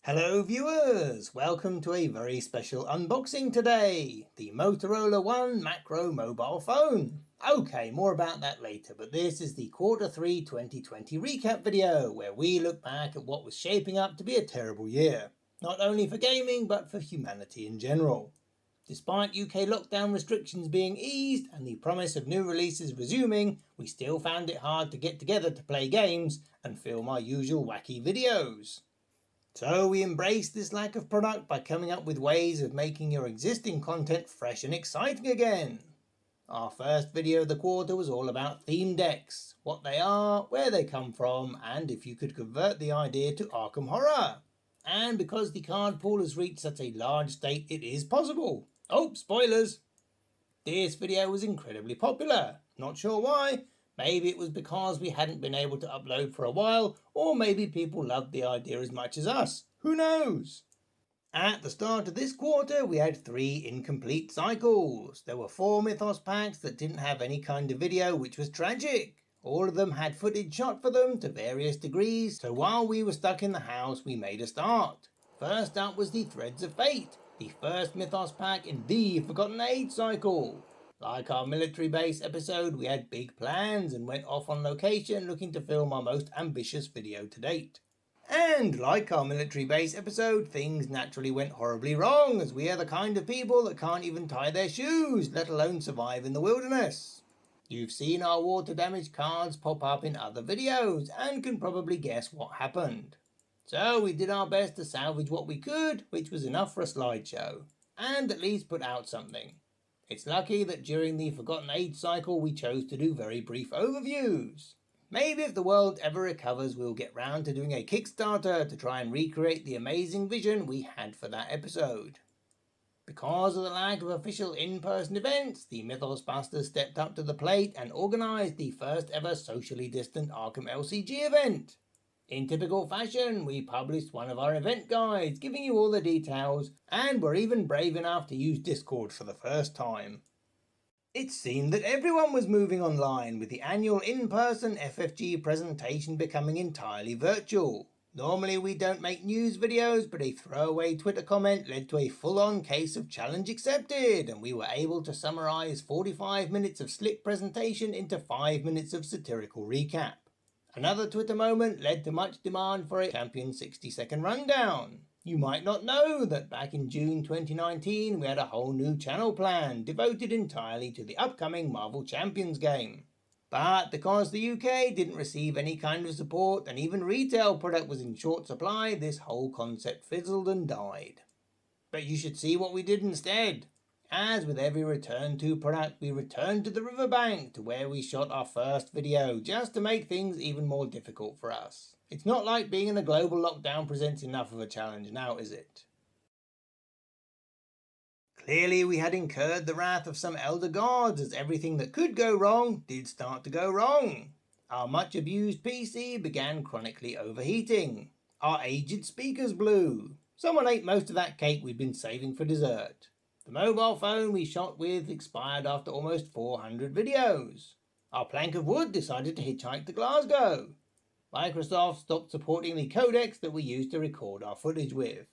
Hello viewers, welcome to a very special unboxing today, the Motorola One Macro mobile phone. Okay, more about that later, but this is the Q3 2020 recap video where we look back at what was shaping up to be a terrible year, not only for gaming but for humanity in general. Despite UK lockdown restrictions being eased and the promise of new releases resuming, we still found it hard to get together to play games and film our usual wacky videos. So we embraced this lack of product by coming up with ways of making your existing content fresh and exciting again. Our first video of the quarter was all about theme decks, what they are, where they come from, and if you could convert the idea to Arkham Horror. And because the card pool has reached such a large state, it is possible. Oh, spoilers! This video was incredibly popular. Not sure why. Maybe it was because we hadn't been able to upload for a while, or maybe people loved the idea as much as us. Who knows? At the start of this quarter, we had 3 incomplete cycles. There were 4 Mythos packs that didn't have any kind of video, which was tragic. All of them had footage shot for them to various degrees, so while we were stuck in the house, we made a start. First up was the Threads of Fate, the first Mythos pack in the Forgotten Age cycle. Like our military base episode, we had big plans and went off on location looking to film our most ambitious video to date. And like our military base episode, things naturally went horribly wrong, as we are the kind of people that can't even tie their shoes, let alone survive in the wilderness. You've seen our water damage cards pop up in other videos and can probably guess what happened. So we did our best to salvage what we could, which was enough for a slideshow, and at least put out something. It's lucky that during the Forgotten Age cycle we chose to do very brief overviews. Maybe if the world ever recovers we'll get round to doing a Kickstarter to try and recreate the amazing vision we had for that episode. Because of the lack of official in-person events, the Mythos Busters stepped up to the plate and organised the first ever socially distant Arkham LCG event. In typical fashion, we published one of our event guides giving you all the details, and were even brave enough to use Discord for the first time. It seemed that everyone was moving online, with the annual in-person FFG presentation becoming entirely virtual. Normally we don't make news videos, but a throwaway Twitter comment led to a full-on case of challenge accepted, and we were able to summarise 45 minutes of slick presentation into 5 minutes of satirical recap. Another Twitter moment led to much demand for a champion 60-second rundown. You might not know that back in June 2019 we had a whole new channel plan devoted entirely to the upcoming Marvel Champions game. But because the UK didn't receive any kind of support and even retail product was in short supply, this whole concept fizzled and died. But you should see what we did instead. As with every return to product, we returned to the riverbank to where we shot our first video, just to make things even more difficult for us. It's not like being in a global lockdown presents enough of a challenge now, is it? Clearly we had incurred the wrath of some elder gods, as everything that could go wrong did start to go wrong. Our much abused PC began chronically overheating. Our aged speakers blew. Someone ate most of that cake we'd been saving for dessert. The mobile phone we shot with expired after almost 400 videos. Our plank of wood decided to hitchhike to Glasgow. Microsoft stopped supporting the codecs that we used to record our footage with.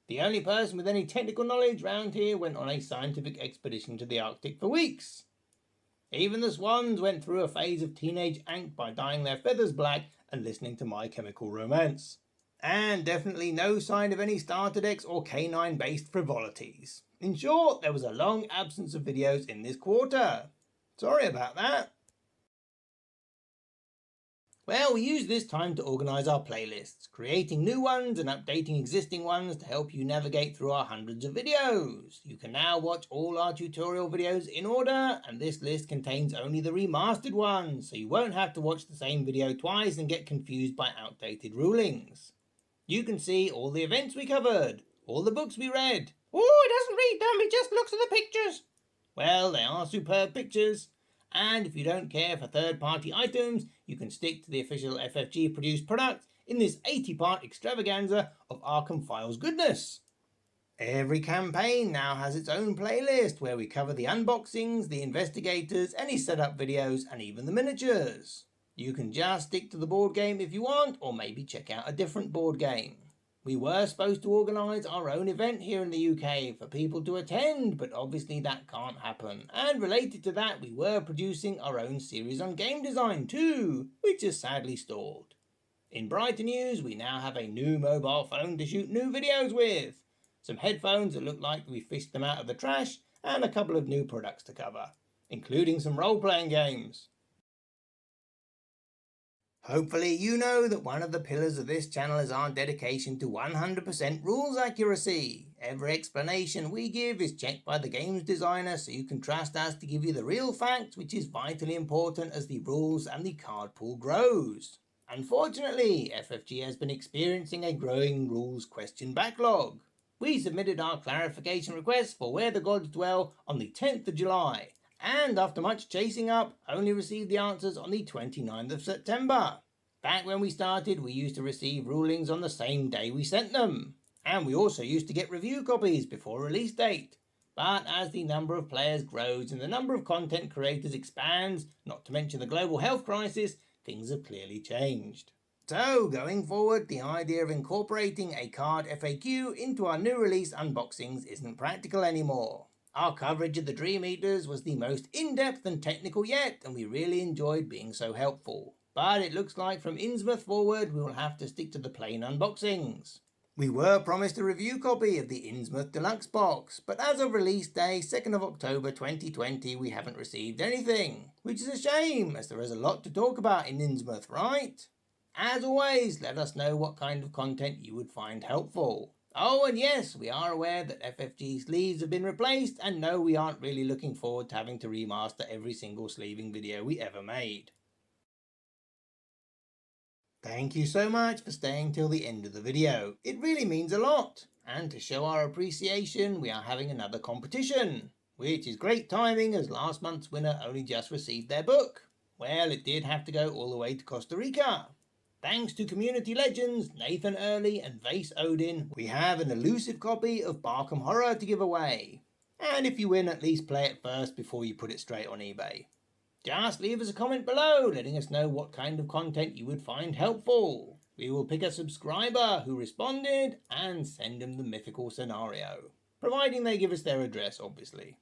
The only person with any technical knowledge round here went on a scientific expedition to the Arctic for weeks. Even the swans went through a phase of teenage angst by dyeing their feathers black and listening to My Chemical Romance. And definitely no sign of any starter decks or canine-based frivolities. In short, there was a long absence of videos in this quarter. Sorry about that. Well, we used this time to organise our playlists, creating new ones and updating existing ones to help you navigate through our hundreds of videos. You can now watch all our tutorial videos in order, and this list contains only the remastered ones, so you won't have to watch the same video twice and get confused by outdated rulings. You can see all the events we covered, all the books we read. Oh, it doesn't read them, it just looks at the pictures. Well, they are superb pictures. And if you don't care for third-party items, you can stick to the official FFG produced product in this 80-part extravaganza of Arkham Files goodness. Every campaign now has its own playlist where we cover the unboxings, the investigators, any setup videos, and even the miniatures. You can just stick to the board game if you want, or maybe check out a different board game. We were supposed to organise our own event here in the UK for people to attend, but obviously that can't happen. And related to that, we were producing our own series on game design too, which has sadly stalled. In brighter news, we now have a new mobile phone to shoot new videos with, some headphones that look like we fished them out of the trash, and a couple of new products to cover, including some role-playing games. Hopefully you know that one of the pillars of this channel is our dedication to 100% rules accuracy. Every explanation we give is checked by the game's designer so you can trust us to give you the real facts, which is vitally important as the rules and the card pool grows. Unfortunately, FFG has been experiencing a growing rules question backlog. We submitted our clarification request for Where the Gods Dwell on the 10th of July, and after much chasing up, only received the answers on the 29th of September. Back when we started, we used to receive rulings on the same day we sent them, and we also used to get review copies before release date. But as the number of players grows and the number of content creators expands, not to mention the global health crisis, things have clearly changed. So, going forward, the idea of incorporating a card FAQ into our new release unboxings isn't practical anymore. Our coverage of the Dream Eaters was the most in-depth and technical yet, and we really enjoyed being so helpful. But it looks like from Innsmouth forward we will have to stick to the plain unboxings. We were promised a review copy of the Innsmouth Deluxe box, but as of release day, 2nd of October 2020, we haven't received anything. Which is a shame, as there is a lot to talk about in Innsmouth, right? As always, let us know what kind of content you would find helpful. Oh, and yes, we are aware that FFG sleeves have been replaced, and no, we aren't really looking forward to having to remaster every single sleeving video we ever made. Thank you so much for staying till the end of the video. It really means a lot. And to show our appreciation, we are having another competition, which is great timing as last month's winner only just received their book. Well, it did have to go all the way to Costa Rica. Thanks to community legends Nathan Early and Vase Odin, we have an elusive copy of Arkham Horror to give away. And if you win, at least play it first before you put it straight on eBay. Just leave us a comment below letting us know what kind of content you would find helpful. We will pick a subscriber who responded and send them the mythical scenario, providing they give us their address, obviously.